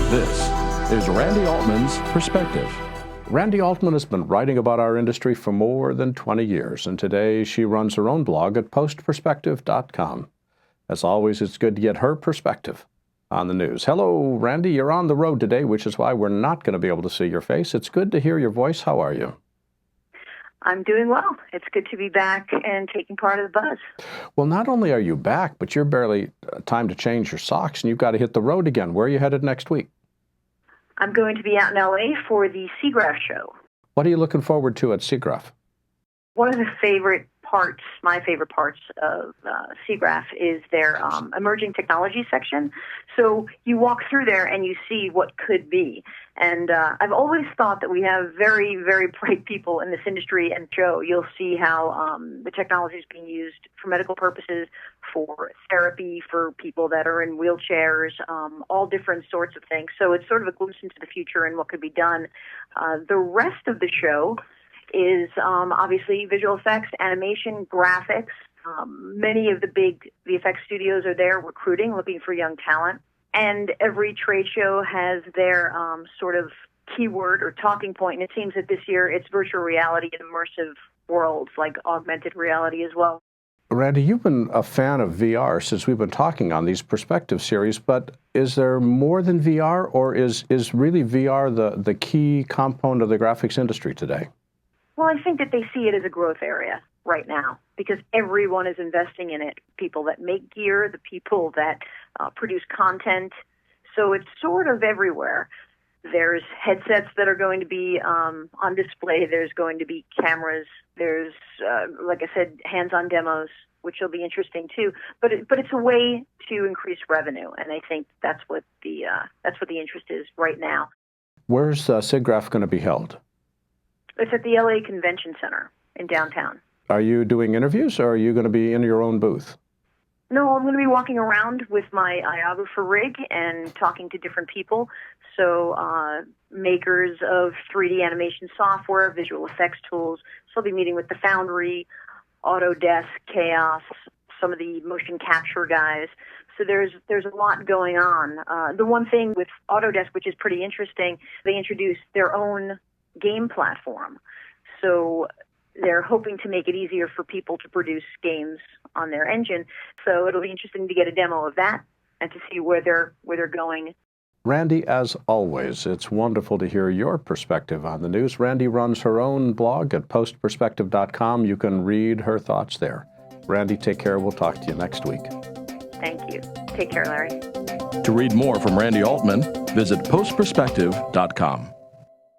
This is Randi Altman's Perspective. Randi Altman has been writing about our industry for more than 20 years, and today she runs her own blog at postperspective.com. As always, it's good to get her perspective on the news. Hello, Randi. You're on the road today, which is why we're not going to be able to see your face. It's good to hear your voice. How are you? I'm doing well. It's good to be back and taking part of the buzz. Well, not only are you back, but you're barely time to change your socks, and you've got to hit the road again. Where are you headed next week? I'm going to be out in L.A. for the SIGGRAPH show. What are you looking forward to at SIGGRAPH? One of the my favorite parts of SIGGRAPH is their emerging technology section. So you walk through there and you see what could be. And I've always thought that we have very, very bright people in this industry and show. You'll see how the technology is being used for medical purposes, for therapy, for people that are in wheelchairs, all different sorts of things. So it's sort of a glimpse into the future and what could be done. The rest of the show is obviously visual effects, animation, graphics. Many of the big VFX studios are there recruiting, looking for young talent. And every trade show has their sort of keyword or talking point. And it seems that this year it's virtual reality and immersive worlds, like augmented reality as well. Randi, you've been a fan of VR since we've been talking on these Perspective series, but is there more than VR, or is really VR the key component of the graphics industry today? Well, I think that they see it as a growth area right now because everyone is investing in it. People that make gear, the people that produce content. So it's sort of everywhere. There's headsets that are going to be on display. There's going to be cameras. There's, like I said, hands-on demos, which will be interesting too. But it's a way to increase revenue, and I think that's what the interest is right now. Where's SIGGRAPH going to be held? It's at the LA Convention Center in downtown. Are you doing interviews, or are you going to be in your own booth? No, I'm going to be walking around with my iographer rig and talking to different people. So makers of 3D animation software, visual effects tools. So I'll be meeting with the Foundry, Autodesk, Chaos, some of the motion capture guys. So there's a lot going on. The one thing with Autodesk, which is pretty interesting, they introduced their own game platform. So they're hoping to make it easier for people to produce games on their engine. So it'll be interesting to get a demo of that and to see where they're going. Randi, as always, it's wonderful to hear your perspective on the news. Randi runs her own blog at postperspective.com. You can read her thoughts there. Randi, take care. We'll talk to you next week. Thank you. Take care, Larry. To read more from Randi Altman, visit postperspective.com.